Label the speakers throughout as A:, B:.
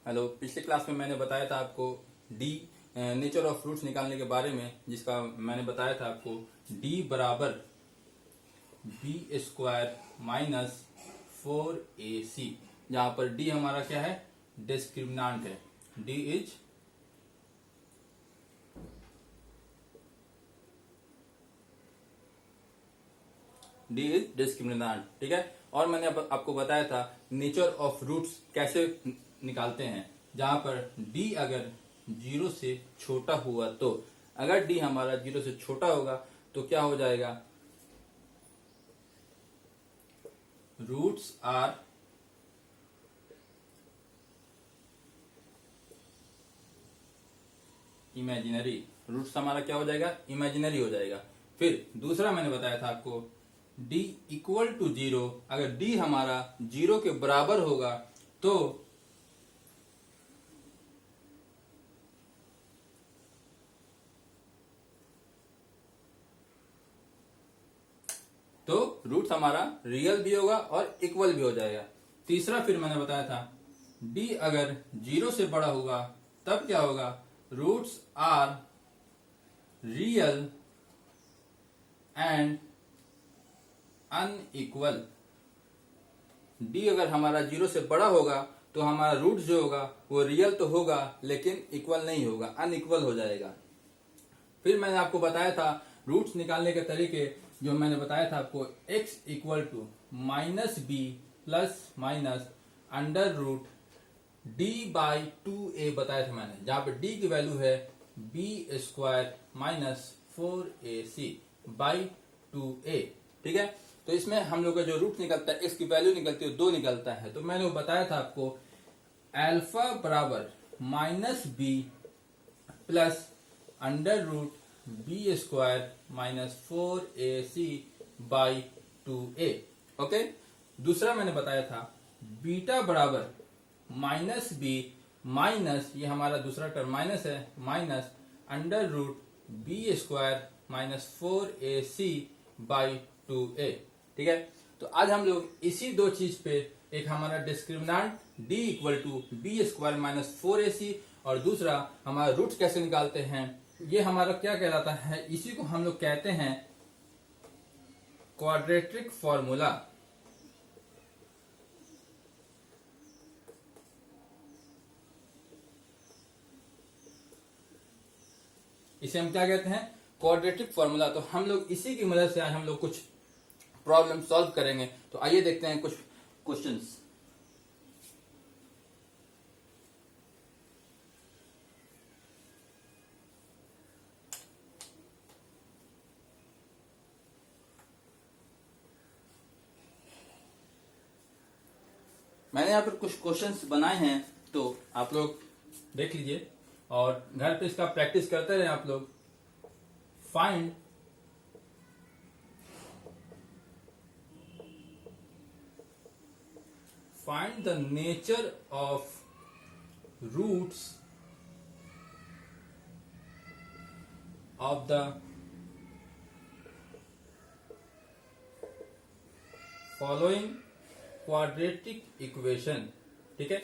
A: Hello, पिछले class में मैंने बताया था आपको डी नेचर ऑफ रूट्स निकालने के बारे में, जिसका मैंने बताया था आपको डी बराबर बी स्क्वायर माइनस 4ac, जहां पर डी हमारा क्या है, डिस्क्रिमिनांट है। डी इज डिस्क्रिमिनांट, ठीक है। और मैंने आपको बताया था नेचर ऑफ रूट्स कैसे निकालते हैं, जहां पर डी अगर 0 से छोटा हुआ तो अगर डी हमारा 0 से छोटा होगा तो क्या हो जाएगा, रूट्स आर इमेजिनरी। रूट्स हमारा क्या हो जाएगा, इमेजिनरी हो जाएगा। फिर दूसरा मैंने बताया था आपको d इक्वल टू 0, अगर d हमारा 0 के बराबर होगा तो रूट्स हमारा रियल भी होगा और इक्वल भी हो जाएगा। तीसरा फिर मैंने बताया था d अगर 0 से बड़ा होगा तब क्या होगा, roots are real and unequal. D अगर हमारा 0 से बड़ा होगा तो हमारा रूट जो होगा वो रियल तो होगा लेकिन इक्वल नहीं होगा, अनइक्वल हो जाएगा। फिर मैंने आपको बताया था रूट्स निकालने के तरीके, जो मैंने बताया था आपको x equal to minus B plus minus under root D by 2a बताया था मैंने, जहां पे d की वैल्यू है B square minus 4ac by 2a, ठीक है। तो इसमें हम लोग का जो रूट निकलता है, x की वैल्यू निकलती है 2 निकलता है। तो मैंने वो बताया था आपको अल्फा बराबर minus B plus under root B square minus 4ac by 2a, okay. दूसरा मैंने बताया था बीटा बराबर माइनस बी माइनस, ये हमारा दूसरा टर्म माइनस है, minus under root B square minus 4ac by 2a, ठीक है। तो आज हम लोग इसी दो चीज पे, एक हमारा discriminant d equal to B square minus 4ac और दूसरा हमारा रूट्स कैसे निकालते हैं, ये हमारा क्या कहलाता है, इसी को हम लोग कहते हैं क्वाड्रेटिक फॉर्मूला। इसे हम क्या कहते हैं, क्वाड्रेटिक फॉर्मूला। तो हम लोग इसी की मदद से आज हम लोग कुछ प्रॉब्लम सॉल्व करेंगे। तो आइए देखते हैं कुछ क्वेश्चंस। मैंने यहाँ पर कुछ क्वेश्चंस बनाए हैं, तो आप लोग देख लीजिए और घर पे इसका प्रैक्टिस करते रहे आप लोग। Find the nature of roots of the following quadratic equation, ठीक है।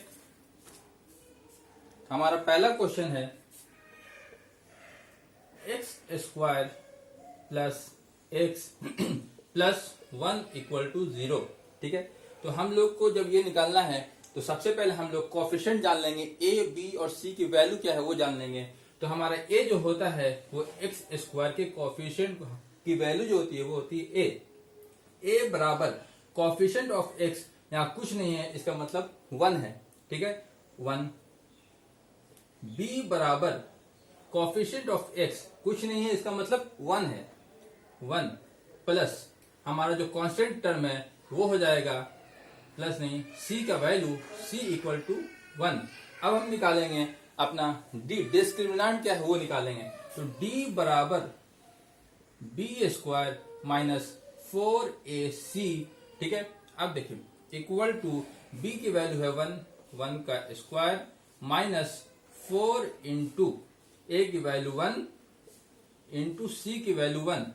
A: हमारा पहला क्वेश्चन है x square plus x plus 1 equal to 0, ठीक है। तो हम लोग को जब ये निकालना है तो सबसे पहले हम लोग कोएफिशिएंट जान लेंगे, a, b और c की वैल्यू क्या है वो जान लेंगे। तो हमारा a जो होता है वो x स्क्वायर के कोएफिशिएंट की वैल्यू जो होती है वो होती है a बराबर कोएफिशिएंट ऑफ x, यहाँ कुछ नहीं है, इसका मतलब 1 है, ठीक है, 1। b बराबर कोएफिशिएंट ऑफ x कुछ नहीं है, इसका मतलब 1 है, 1 प्लस हमारा जो कांस्टेंट टर्म है वो हो जाएगा प्लस नहीं, c का वैल्यू c इक्वल टू 1। अब हम निकालेंगे अपना d, डिस्क्रिमिनांट क्या है वो निकालेंगे। तो d बराबर बी स्क्वायर माइनस 4ac, ठीक है। अब देखिए इक्वल टू b की वैल्यू है 1, 1 का स्क्वायर माइनस 4 इंटू a की वैल्यू 1 इंटू c की वैल्यू 1,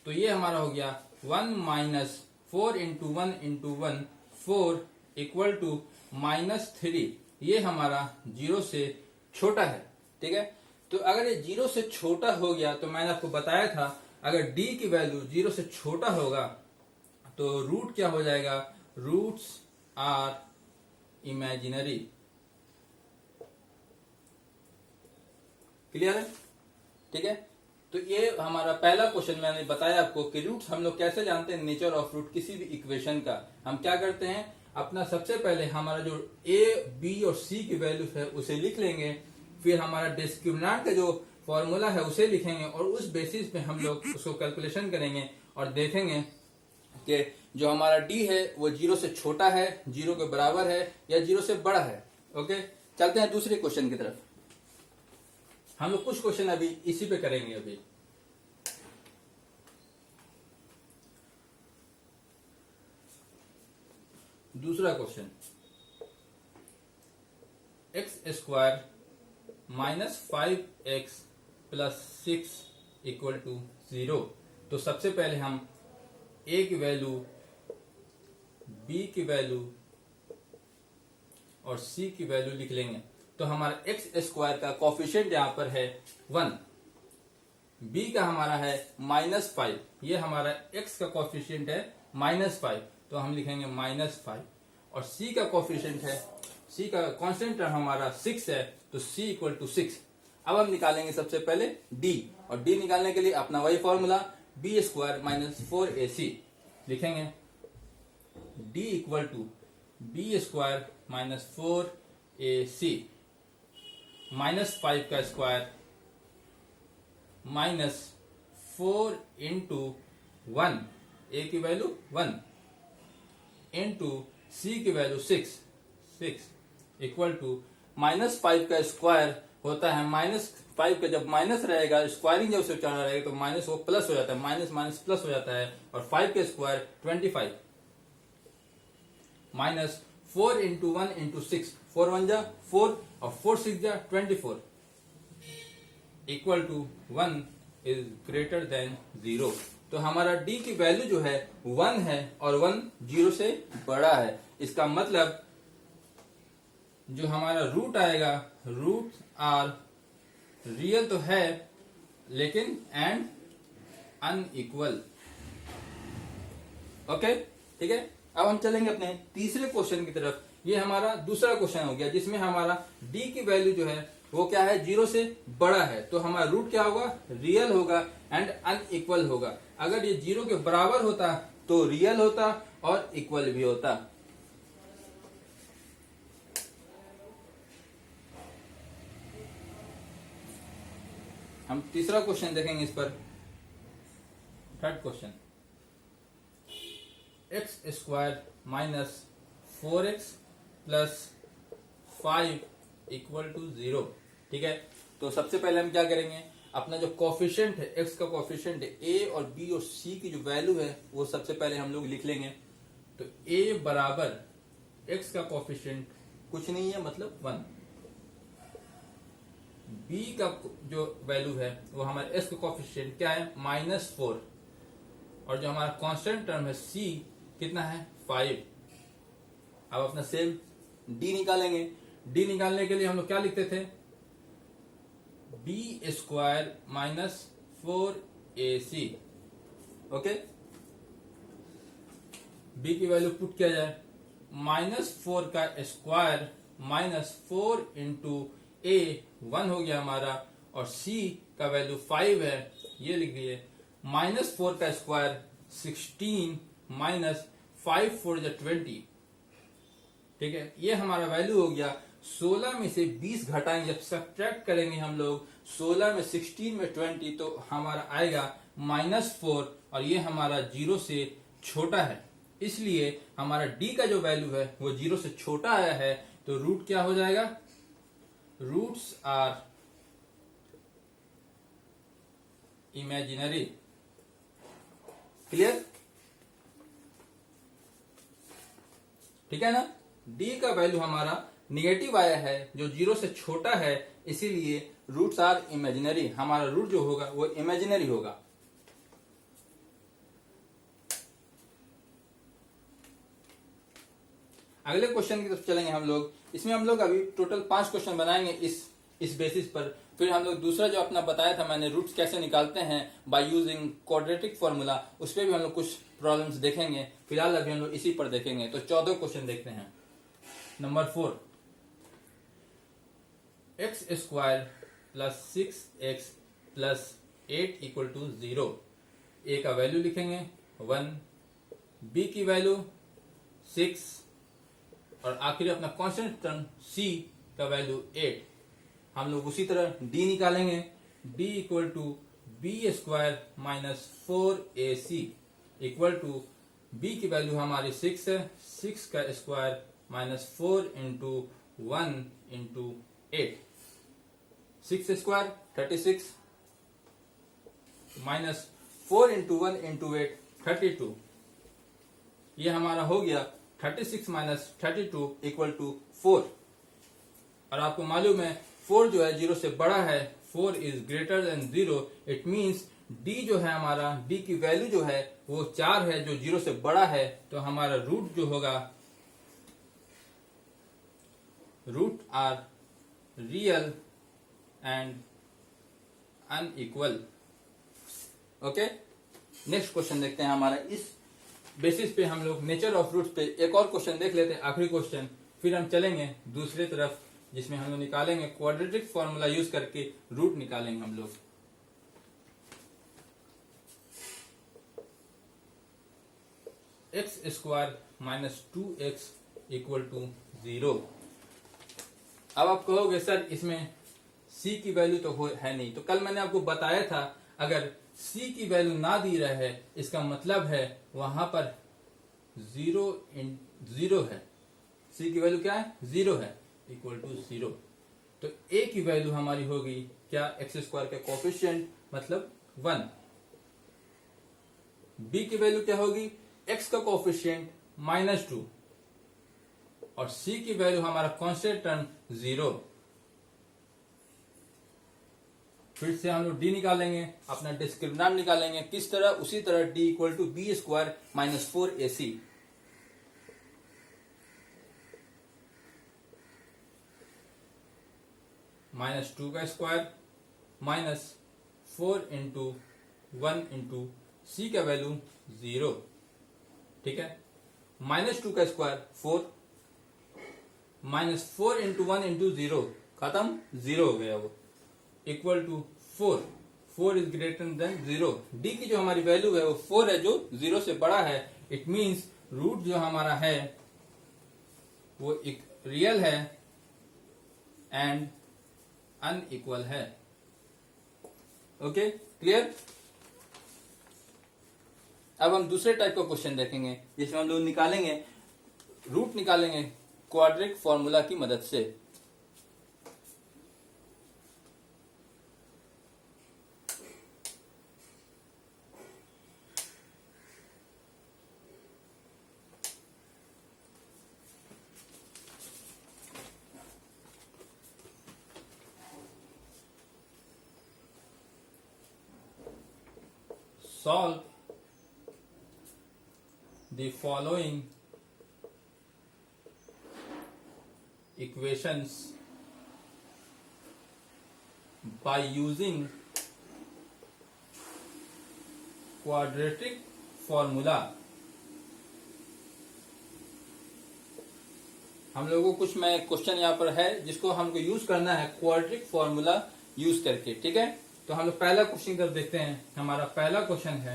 A: तो ये हमारा हो गया 1 minus 4 into 1 into 1, 4 equal to -3। ये हमारा 0 से छोटा है। ठीक है, तो अगर ये 0 से छोटा हो गया तो मैंने आपको बताया था अगर d की वैल्यू 0 से छोटा होगा तो रूट क्या हो जाएगा, रूट्स आर इमेजिनरी। क्लियर है? ठीक है, तो ये हमारा पहला क्वेश्चन मैंने बताया आपको कि रूट्स हम लोग कैसे जानते हैं, नेचर ऑफ रूट किसी भी इक्वेशन का। हम क्या करते हैं, अपना सबसे पहले हमारा जो a, b और c की वैल्यू है उसे लिख लेंगे, फिर हमारा डिस्क्रिमिनेंट का जो फॉर्मूला है उसे लिखेंगे और उस बेसिस पे हम लोग उसको कैलकुलेशन करेंगे और देखेंगे कि जो हमारा d है वो 0 से छोटा है, 0 के बराबर है या 0 से बड़ा है। ओके, चलते हैं दूसरे क्वेश्चन की तरफ। हम लोग कुछ क्वेश्चन अभी इसी पे करेंगे। अभी दूसरा question, X square minus 5x plus 6 equal to 0। तो सबसे पहले हम a की वैल्यू, b की वैल्यू और c की वैल्यू लिख लेंगे। तो हमारा एक्स स्क्वायर का कोफिशिएंट यहाँ पर है 1, b का हमारा है -5, ये हमारा x का कोफिशिएंट है -5, तो हम लिखेंगे -5। और c का कोफिशिएंट है, c का कांस्टेंट टर्म हमारा 6 है, तो c इक्वल टू 6। अब हम निकालेंगे सबसे पहले d, और d निकालने के लिए अपना वही formula b square minus 4ac लिखेंगे। d equal to b square minus 4ac -5 का स्क्वायर -4 इंटू 1, a की वैल्यू 1 इंटू c की वैल्यू 6 इक्वल टू -5 का स्क्वायर होता है -5 का जब माइनस रहेगा, स्क्वायरिंग जब से चढ़ा रहेगा तो माइनस वो प्लस हो जाता है, माइनस माइनस प्लस हो जाता है, और 5 का स्क्वायर 25 माइनस 4 इंटू 1 इंटू 6, 4 1 जा 4 और 4 6 जा 24 equal to 1 is greater than 0। तो हमारा d की वैल्यू जो है 1 है और 1 0 से बड़ा है। इसका मतलब जो हमारा रूट आएगा, रूट आर रियल तो है लेकिन एंड अनइक्वल। ओके, ठीक है। अब हम चलेंगे अपने तीसरे क्वेश्चन की तरफ। ये हमारा दूसरा क्वेश्चन हो गया जिसमें हमारा d की वैल्यू जो है वो क्या है, 0 से बड़ा है, तो हमारा रूट क्या होगा, रियल होगा एंड अनइक्वल होगा। अगर ये 0 के बराबर होता तो रियल होता और इक्वल भी होता। हम तीसरा क्वेश्चन देखेंगे इस पर। Third question, X square minus 4x plus 5 equal to 0। ठीक है, तो सबसे पहले हम क्या करेंगे, अपना जो कोफिशिएंट है, x का कोफिशिएंट है, a और b और c की जो वैल्यू है वो सबसे पहले हम लोग लिख लेंगे। तो a बराबर x का कोफिशिएंट कुछ नहीं है, मतलब 1, b का जो वैल्यू है वो हमारे s का कोफिशिएंट क्या है, -4, और जो हमारा कांस्टेंट टर्म है c कितना है, 5। अब अपना सेम d निकालेंगे। d निकालने के लिए हम लोग क्या लिखते थे, b square minus 4ac। Okay, b की वैल्यू पुट किया जाए, -4 का स्क्वायर -4 इंटू a 1 हो गया हमारा, और c का वैल्यू 5 है, ये लिख दिए। -4 का स्क्वायर 16 माइनस 5 4 20। ठीक है, ये हमारा वैल्यू हो गया। 16 में से 20 घटाएंगे, जब सब्ट्रैक्ट करेंगे हम लोग 16 में 16 में 20 तो हमारा आएगा -4, और ये हमारा 0 से छोटा है, इसलिए हमारा d का जो वैल्यू है वो 0 से छोटा आया है। तो रूट क्या हो जाएगा, रूट्स आर इमेजिनरी। क्लियर? ठीक है ना, d का वैल्यू हमारा निगेटिव आया है जो 0 से छोटा है, इसीलिए रूट्स आर इमेजिनरी। हमारा रूट जो होगा वो इमेजिनरी होगा। अगले क्वेश्चन की तरफ चलेंगे हम लोग। इसमें हम लोग अभी टोटल 5 क्वेश्चन बनाएंगे इस बेसिस पर। फिर हम लोग दूसरा जो अपना बताया था मैंने, रूट्स कैसे निकालते हैं बाय यूजिंग क्वाड्रेटिक फॉर्मूला, उस पर भी हम लोग कुछ प्रॉब्लम्स देखेंगे। फिलहाल अभी हम लोग इसी पर देखेंगे। तो 14 क्वेश्चन देखते हैं। Number 4, X square plus 6x plus 8 equal to 0। A का वैल्यू लिखेंगे 1, बी की वैल्यू 6 और आखिर अपना कांस्टेंट टर्म सी का वैल्यू 8। हम लोग उसी तरह डी निकालेंगे, D equal to B square minus 4ac equal to B की वैल्यू हमारी 6 है, 6 का square minus 4 into 1 into 8, 6 square 36 minus 4 into 1 into 8 32। ये हमारा हो गया 36 माइनस 32 इक्वल टू 4। और आपको मालूम है 4 जो है 0 से बड़ा है, 4 is greater than 0। It means d जो है हमारा, d की वैल्यू जो है वो 4 है जो 0 से बड़ा है। तो हमारा रूट जो होगा, root are real and unequal. Okay, next question देखते हैं हमारा। इस बेसिस पे हम लोग नेचर ऑफ रूट्स पे एक और क्वेश्चन देख लेते हैं, आखिरी क्वेश्चन। फिर हम चलेंगे दूसरी तरफ जिसमें हम लोग निकालेंगे क्वाड्रेटिक फॉर्मूला यूज करके रूट निकालेंगे हम लोग। X square minus 2x equal to 0। अब आप कहोगे सर इसमें c की वैल्यू तो है नहीं। तो कल मैंने आपको बताया था अगर c की वैल्यू ना दी रहे इसका मतलब है वहां पर 0 है। c की वैल्यू क्या है? 0 है, इक्वल टू 0। तो a की वैल्यू हमारी होगी क्या? एक्स स्क्वायर का कोफिशिएंट मतलब 1। b की वैल्यू क्या होगी? x का कोफिशिएंट -2 और c की वैल्यू हमारा कांस्टेंट टर्म 0। फिर से हम लोग d निकालेंगे, अपना डिस्क्रिमिनेंट निकालेंगे। किस तरह? उसी तरह d equal to B square minus 4ac। -2 का square minus 4 into 1 into C का वैल्यू 0। ठीक है, -2 का स्क्वायर 4 माइनस 4 इंटू 1 इंटू 0 खत्म, 0 हो गया वो, equal to 4। 4 is greater than 0। D की जो हमारी वैल्यू है वो 4 है जो 0 से बड़ा है। इट मीन्स रूट जो हमारा है वो एक रियल है एंड अनइक्वल है। Okay, clear? अब हम दूसरे टाइप का क्वेश्चन देखेंगे जिसमें हम लोग निकालेंगे रूट निकालेंगे क्वाड्रेटिक फॉर्मूला की मदद से। Solve the following equations by using quadratic formula। हम लोगों को कुछ में क्वेश्चन यहाँ पर है जिसको हमको यूज करना है क्वाड्रेटिक फॉर्मूला यूज करके। ठीक है, तो हम लोग पहला क्वेश्चन कर देखते हैं। हमारा पहला क्वेश्चन है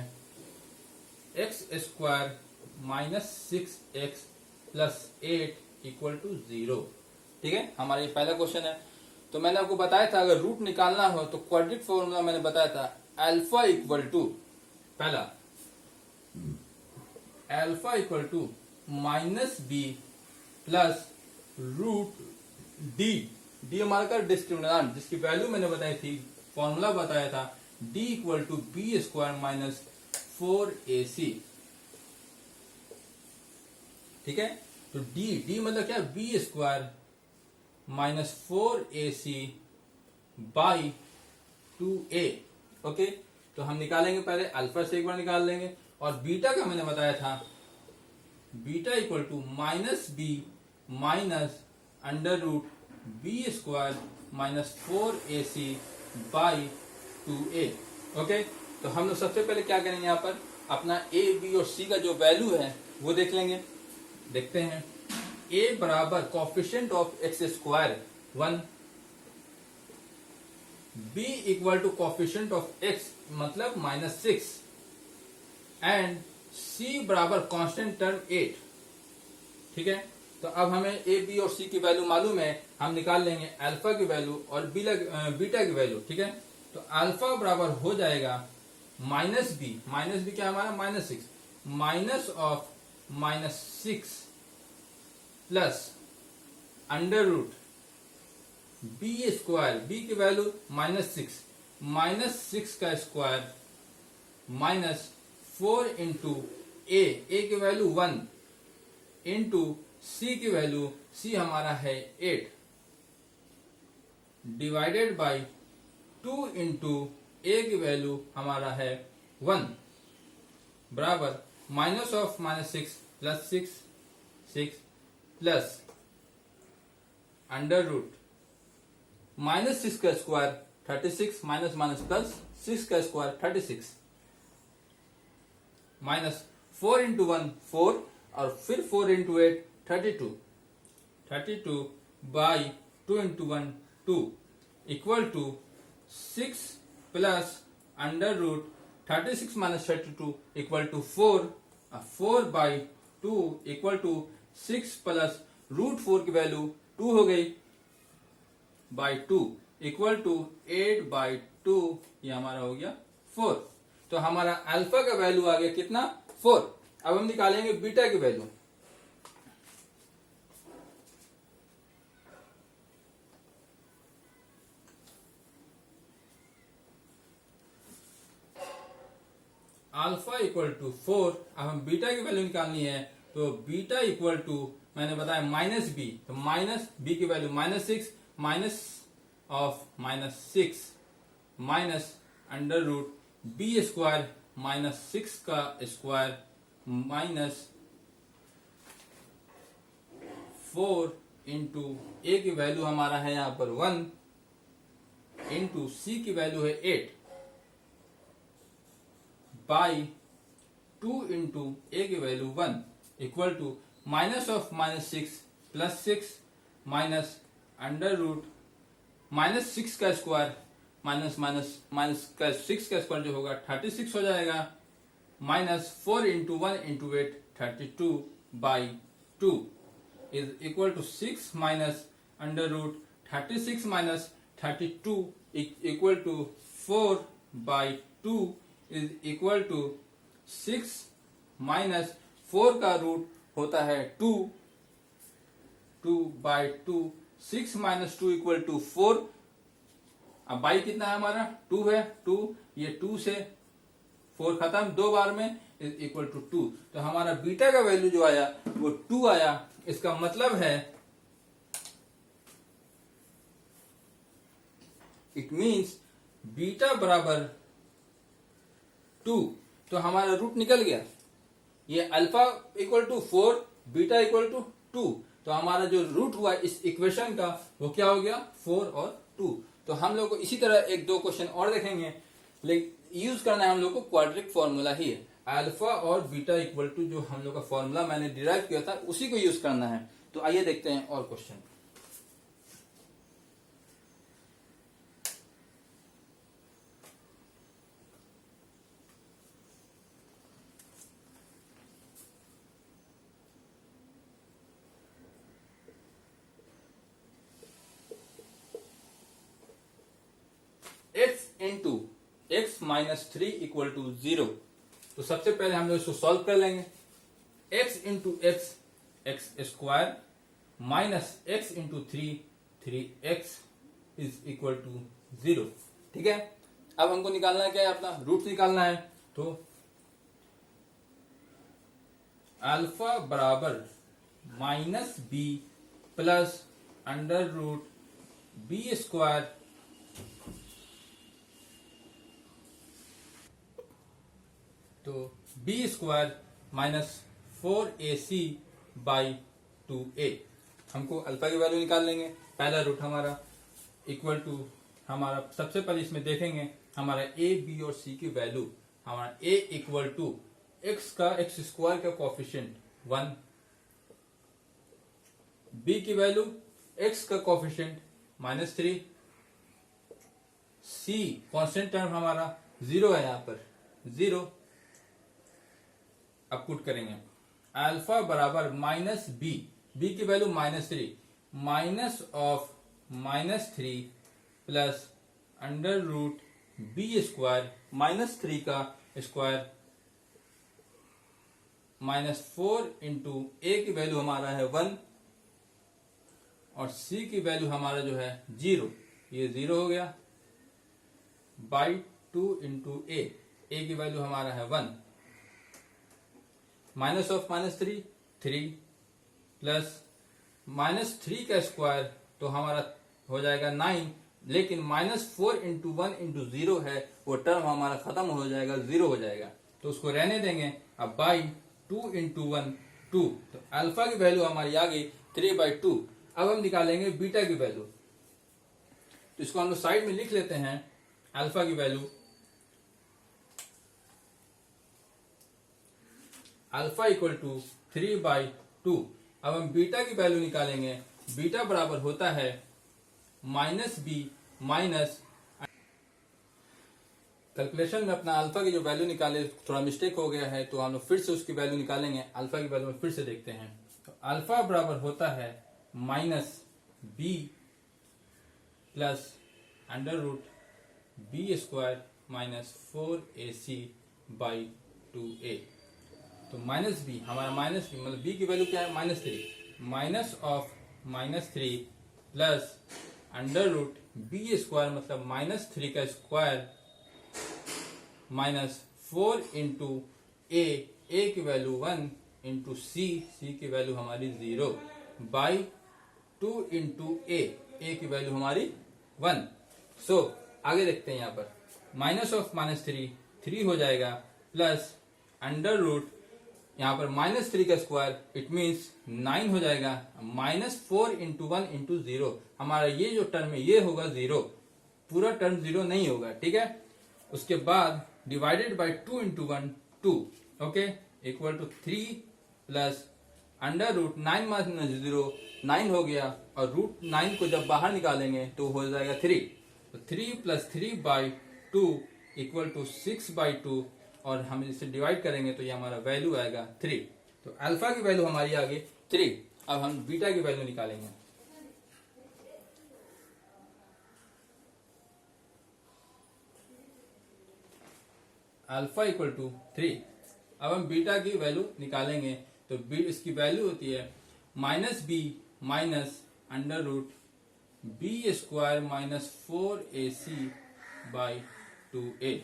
A: X square minus 6x plus 8 equal to 0। ठीक है, हमारा ये पहला क्वेश्चन है। तो मैंने आपको बताया था अगर रूट निकालना हो तो क्वाड्रेटिक फॉर्मूला मैंने बताया था अल्फा इक्वल टू, पहला alpha equal to minus B plus root D. D हमारा का डिस्क्रिमिनेंट जिसकी वैल्यू मैंने बताई थी, फॉर्मूला बताया था d equal to B square minus 4ac। ठीक है, तो d मतलब क्या? B square minus 4ac by 2a। Okay, तो हम निकालेंगे पहले अल्फा से एक बार निकाल लेंगे और बीटा का मैंने बताया था beta equal to minus B minus under root B square minus 4ac by 2a। Okay, तो हम लोग सबसे पहले क्या करेंगे, यहाँ पर अपना a, b और c का जो वैल्यू है वो देख लेंगे। देखते हैं, a बराबर coefficient of X square 1, b equal to coefficient of x मतलब -6 एंड c बराबर कांस्टेंट टर्म 8। ठीक है, तो अब हमें a, b और c की वैल्यू मालूम है, हम निकाल लेंगे अल्फा की वैल्यू और बीटा की वैल्यू। ठीक है, तो अल्फा बराबर हो जाएगा माइनस बी क्या हमारा -6 minus of -6 plus under root B square, B की वैल्यू -6 का स्क्वायर माइनस 4 इंटू ए की वैल्यू 1 इंटू सी की वैल्यू, सी हमारा है 8 डिवाइडेड बाई 2 इंटू ए की वैल्यू हमारा है 1 बराबर minus of -6 plus 6 plus under root -6 का स्क्वायर 36 माइनस माइनस प्लस 6 का स्क्वायर 36 माइनस 4 इंटू 1 4 और फिर 4 into 8 32 by 2 into 1 2 equal to 6 plus under root 36 minus 32 equal to 4 by 2 equal to 6 plus root 4 की value 2 हो गई बाई 2 इक्वल टू 8 बाई 2, ये हमारा हो गया 4। तो हमारा अल्फा का वैल्यू आ गया कितना 4। अब हम निकालेंगे बीटा की वैल्यू। Alpha equal to 4। अब हम बीटा की वैल्यू निकालनी है, तो बीटा इक्वल टू मैंने बताया माइनस बी, तो माइनस बी की value -6 minus of -6 minus under root B square -6 का स्क्वायर माइनस 4 इंटू ए की वैल्यू हमारा है यहां पर 1 इंटू सी की वैल्यू है 8 बाई 2 इंटू ए की value 1 equal to minus of -6 plus 6 minus under root -6 का स्क्वायर माइनस माइनस माइनस का 6 का स्क्वायर जो होगा 36 हो जाएगा minus 4 into 1 into 8 32 by 2 is equal to 6 minus under root 36 minus 32 equal to 4 by 2 is equal to 6 minus 4 का root होता है 2 बाई 2 6 माइनस 2 इक्वल टू 4। अब बाई कितना है हमारा 2 है 2, ये 2 से 4 खत्म 2 बार में इज इक्वल टू 2। तो हमारा बीटा का वैल्यू जो आया वो 2 आया। इसका मतलब है इट मीन्स बीटा बराबर 2। तो हमारा रूट निकल गया, ये alpha equal to 4 beta equal to 2। तो हमारा जो रूट हुआ इस इक्वेशन का वो क्या हो गया 4 और 2। तो हम लोग को इसी तरह एक दो क्वेश्चन और देखेंगे, लेकिन यूज करना है हम लोग को क्वाड्रिक फॉर्मूला ही है। अल्फा और बीटा इक्वल टू जो हम लोग का फॉर्मूला मैंने डिराइव किया था उसी को यूज करना है। तो आइए देखते हैं और question. x into X minus 3 equal to 0। तो सबसे पहले हम लोग इसको सॉल्व कर लेंगे। x into X square minus X into 3x is equal to 0। ठीक है, अब हमको निकालना है क्या है, अपना रूट निकालना है। तो अल्फा बराबर minus B plus under root B square तो B square minus 4ac by 2a। हमको अल्फा की वैल्यू निकाल लेंगे। पहला रूट हमारा इक्वल टू, हमारा सबसे पहले इसमें देखेंगे हमारा ए बी और सी की वैल्यू। हमारा ए इक्वल टू एक्स का एक्स स्क्वायर का कोफिशिएंट 1, बी की वैल्यू एक्स का कोफिशिएंट -3, सी कांस्टेंट टर्म हमारा 0 है, यहां पर 0। अब पुट करेंगे अल्फा बराबर माइनस बी, बी की value -3, minus of -3 plus under root B square, -3 का स्क्वायर -4 इंटू ए की वैल्यू हमारा है 1 और सी की वैल्यू हमारा जो है 0, ये 0 हो गया, बाई 2 इंटू ए की वैल्यू हमारा है 1, माइनस ऑफ -3 3 प्लस -3 का स्क्वायर तो हमारा हो जाएगा 9, लेकिन -4 इंटू 1 इंटू 0 है, वो टर्म हमारा खत्म हो जाएगा, 0 हो जाएगा, तो उसको रहने देंगे। अब बाई 2 इंटू 1 2, तो अल्फा की वैल्यू हमारी आ गई 3/2। अब हम निकालेंगे बीटा की वैल्यू, तो इसको हम लोग साइड में लिख लेते हैं। अल्फा की वैल्यू, अल्फा इक्वल टू 3/2। अब हम बीटा की वैल्यू निकालेंगे। बीटा बराबर होता है -b माइनस, कैलकुलेशन में अपना अल्फा की जो वैल्यू निकाले थोड़ा मिस्टेक हो गया है, तो हम लोग फिर से उसकी वैल्यू निकालेंगे। अल्फा की वैल्यू में फिर से देखते हैं, तो अल्फा बराबर होता है -b plus under root B square -4ac/2a। तो -b, हमारा -b मतलब b की वैल्यू क्या है -3, minus of -3 plus under root B square मतलब -3 का स्क्वायर -4 इंटू ए की वैल्यू 1 इंटू सी की वैल्यू हमारी 0 बाई 2 इंटू ए की वैल्यू हमारी 1। सो आगे देखते हैं, यहाँ पर माइनस ऑफ -3 3 हो जाएगा, प्लस अंडर रूट यहाँ पर -3 का स्क्वायर इट मीन्स 9 हो जाएगा, -4 इंटू 1 इंटू 0, हमारा ये जो टर्म है ये होगा 0, पूरा टर्म 0 नहीं होगा, ठीक है। उसके बाद divided by 2 into 1 2, okay, equal to 3 plus under root 9 minus 0 9 हो गया, और रूट 9 को जब बाहर निकालेंगे तो हो जाएगा 3, तो 3 प्लस 3/2 इक्वल टू 6/2, और हम इसे डिवाइड करेंगे तो ये हमारा वैल्यू आएगा 3। तो अल्फा की वैल्यू हमारी आ गई 3। अब हम बीटा की वैल्यू निकालेंगे। Alpha equal to 3। अब हम बीटा की वैल्यू निकालेंगे, तो इसकी वैल्यू होती है -b minus under root B square -4ac/2a,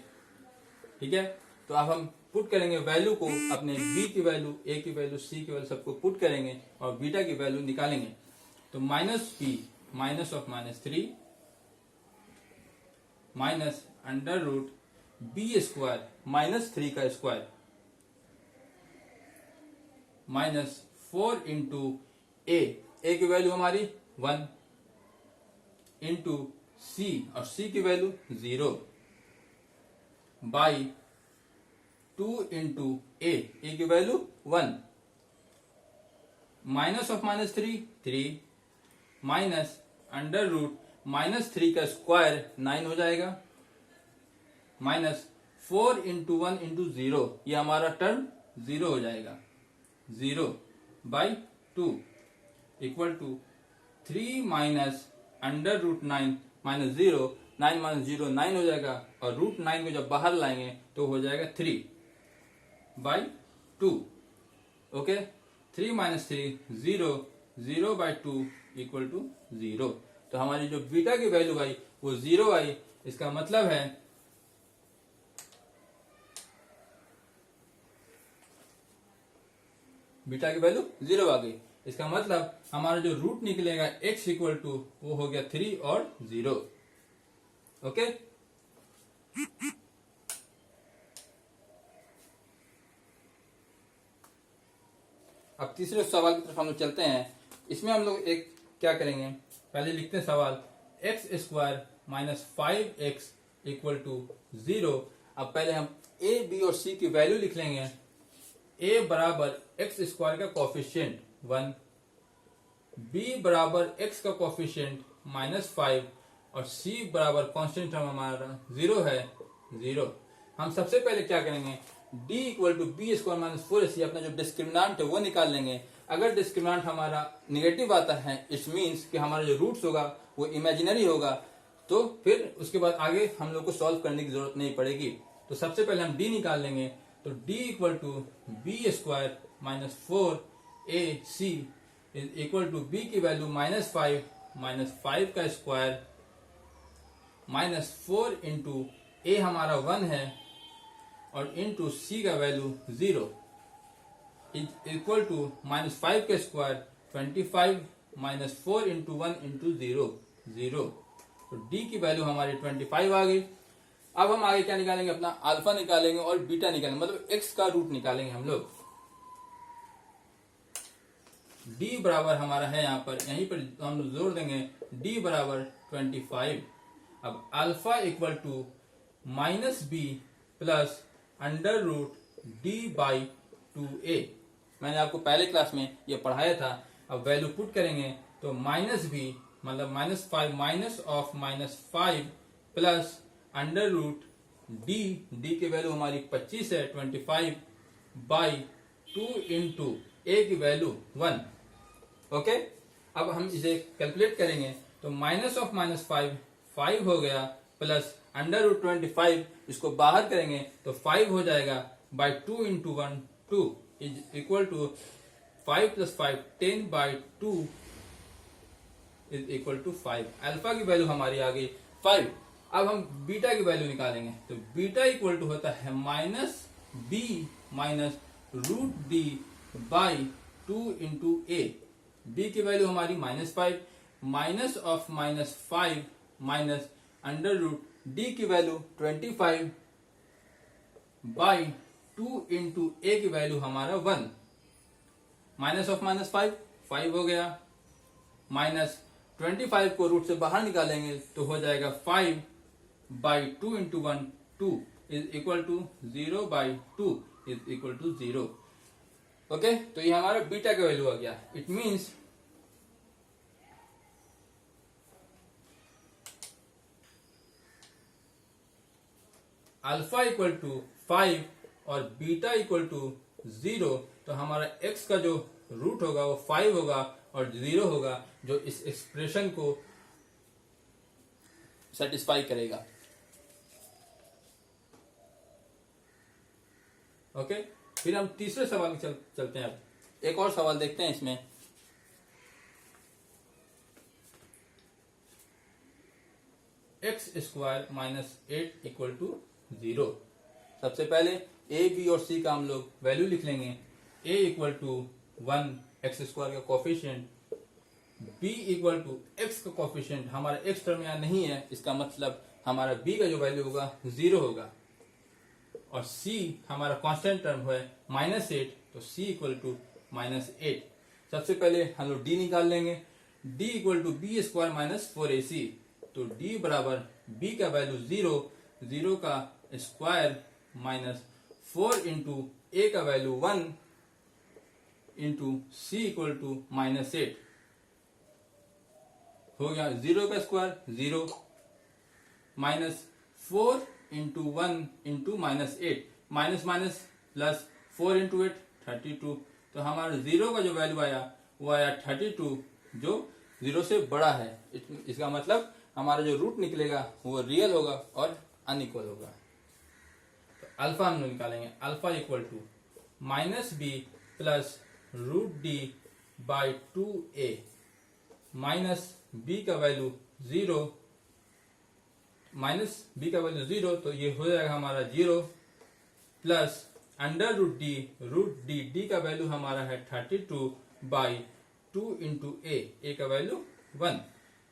A: ठीक है। तो अब हम पुट करेंगे वैल्यू को, अपने b की वैल्यू, a की वैल्यू, c की वैल्यू सबको पुट करेंगे और बीटा की वैल्यू निकालेंगे। तो -b minus of -3 minus under root B square -3 का स्क्वायर -4 इंटू ए की वैल्यू हमारी 1 इंटू सी, और सी की वैल्यू 0 बाई 2 इंटू ए की value 1, minus of -3 3 minus under root -3 का स्क्वायर 9 हो जाएगा, -4 इंटू 1 इंटू 0, ये हमारा टर्म 0 हो जाएगा, 0 by 2 equal to 3 minus under root 9 minus 0, 9 minus 0 9 हो जाएगा, और रूट 9 को जब बाहर लाएंगे तो हो जाएगा 3 by 2, okay. 3 minus 3 0, 0 by 2 equal to 0। तो हमारी जो बीटा की वैल्यू आई वो 0 आई। इसका मतलब है बीटा की वैल्यू 0 आ गई। इसका मतलब हमारा जो रूट निकलेगा x इक्वल टू वो हो गया 3 और 0, ओके। अब तीसरे सवाल की तरफ हम लोग चलते हैं। इसमें हम लोग एक क्या करेंगे, पहले लिखते हैं सवाल X square minus 5x equal to 0। अब पहले हम ए बी और सी की वैल्यू लिख लेंगे। ए बराबर एक्स स्क्वायर का कोफिशिएंट 1, बी बराबर एक्स का कोफिशिएंट -5 और सी बराबर कांस्टेंट टर्म हमारा 0 है 0। हम सबसे पहले क्या करेंगे, d equal to B square minus 4ac अपना जो डिस्क्रिमिनांट है वो निकाल लेंगे। अगर डिस्क्रिमिनांट हमारा निगेटिव आता है इट मीन्स कि हमारा जो रूट्स होगा वो इमेजिनरी होगा, तो फिर उसके बाद आगे हम लोग को सॉल्व करने की जरूरत नहीं पड़ेगी। तो सबसे पहले हम d निकाल लेंगे। तो d equal to B square minus 4ac equal to B की वैल्यू -5 का स्क्वायर -4 इंटू ए हमारा 1 है और इंटू सी का वैल्यू 0 इक्वल टू -5 का स्क्वायर 25 -4 इंटू 1 इंटू 0। तो d की वैल्यू हमारी 25 आ गई। अब हम आगे क्या निकालेंगे, अपना अल्फा निकालेंगे और बीटा निकालेंगे, मतलब x का रूट निकालेंगे हम लोग। d बराबर हमारा है यहाँ पर, यहीं पर हम लोग जोड़ देंगे d बराबर 25। अब alpha equal to -b plus under root d by 2a। मैंने आपको पहले क्लास में ये पढ़ाया था। अब वैल्यू पुट करेंगे तो -b मतलब -5 minus of -5 plus under root d की वैल्यू हमारी 25 है 25 बाई 2 इंटू ए की वैल्यू 1। ओके, अब हम इसे कैलकुलेट करेंगे तो माइनस ऑफ -5 5 हो गया प्लस अंडर रूट 25 इसको बाहर करेंगे तो 5 हो जाएगा by 2 into 1 2 is equal to 5 plus 5 10 by 2 is equal to 5। Alpha की वैल्यू हमारी आ गई 5। अब हम बीटा की वैल्यू निकालेंगे तो बीटा इक्वल टू होता है -b minus root d by 2 into A. b की वैल्यू हमारी -5 minus of -5 minus under root d की वैल्यू 25 बाई 2 इंटू ए की वैल्यू हमारा 1। माइनस ऑफ -5 5 हो गया, माइनस 25 को रूट से बाहर निकालेंगे तो हो जाएगा 5 by 2 into 1 2 is equal to 0 by 2 is equal to 0। Okay, तो ये हमारा बीटा का वैल्यू आ गया। It means alpha equal to 5 और बीटा इक्वल टू 0। तो हमारा x का जो रूट होगा वो 5 होगा और 0 होगा, जो इस एक्सप्रेशन को सेटिस्फाई करेगा। ओके, फिर हम तीसरे सवाल में चलते हैं। अब एक और सवाल देखते हैं इसमें। X square minus 8 equal to 0। सबसे पहले ए बी और सी का हम लोग वैल्यू लिख लेंगे। a equal to 1 x square का coefficient, b equal to x का कोफिशिएंट, हमारा x टर्म यहाँ नहीं है, इसका मतलब हमारा b का जो वैल्यू होगा 0 होगा, और c हमारा कांस्टेंट टर्म है -8, तो c इक्वल टू -8। सबसे पहले हम लोग d निकाल लेंगे। d equal to B square minus 4ac, तो d बराबर b का वैल्यू 0 का स्क्वायर माइनस 4 इंटू ए का value 1 into C equal to -8 हो गया। 0 का square 0 minus 4 into 1 into -8 minus minus plus 4 into 8 32। तो हमारा 0 का जो वैल्यू आया वो आया 32, जो 0 से बड़ा है। इसका मतलब हमारा जो रूट निकलेगा वो रियल होगा और अनइक्वल होगा। तो अल्फा हम लोग निकालेंगे। Alpha equal to -b plus root d by 2a minus b का वैल्यू 0 माइनस b का वैल्यू 0, तो ये हो जाएगा हमारा 0 प्लस अंडर रूट d का वैल्यू हमारा है 32 बाई 2 इंटू ए का value 1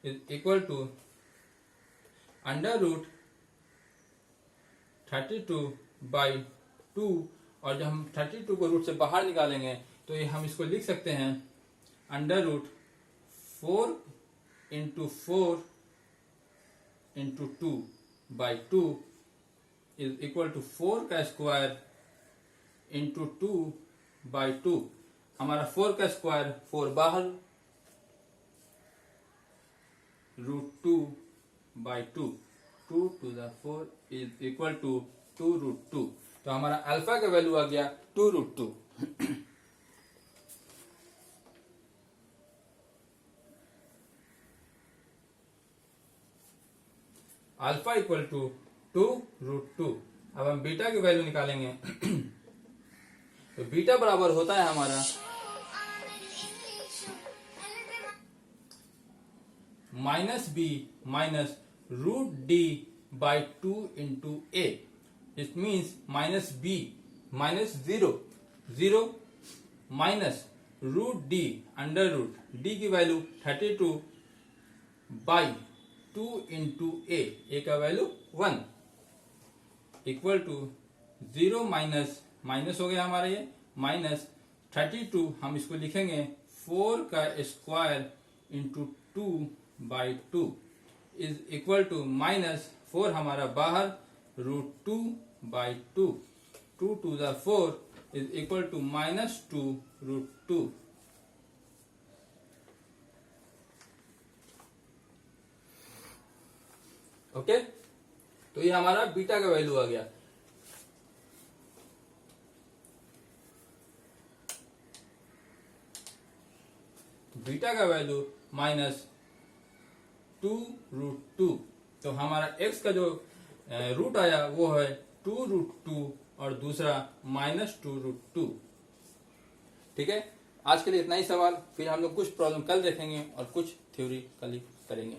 A: is equal to under root 32 by 2, और जब हम 32 को रूट से बाहर निकालेंगे तो ये हम इसको लिख सकते हैं under root 4 into 2 by 2 is equal to 4 का स्क्वायर इंटू 2 बाई 2। हमारा 4 का स्क्वायर 4 बाहर, √2 by 2, 2 to the 4 is equal to 2√2। तो हमारा अल्फा का वैल्यू आ गया 2√2। Alpha equal to 2√2। अब हम बीटा की वैल्यू निकालेंगे। तो बीटा बराबर होता है हमारा -b minus √d by 2 into a। It means -b minus 0 minus √d under root d की वैल्यू 32 बाई 2 इंटू a का वैल्यू 1 इक्वल टू 0 माइनस हो गया हमारा ये माइनस 32। हम इसको लिखेंगे 4 का square into 2 by 2 is equal to -4 हमारा बाहर √2 by 2, 2 to the 4 is equal to -2√2। Okay, तो ये हमारा बीटा का वैल्यू आ गया। बीटा का वैल्यू -2√2। तो हमारा x का जो रूट आया वो है 2√2 और दूसरा -2√2। ठीक है, आज के लिए इतना ही सवाल। फिर हम लोग कुछ प्रॉब्लम कल देखेंगे और कुछ थ्योरी कल करेंगे।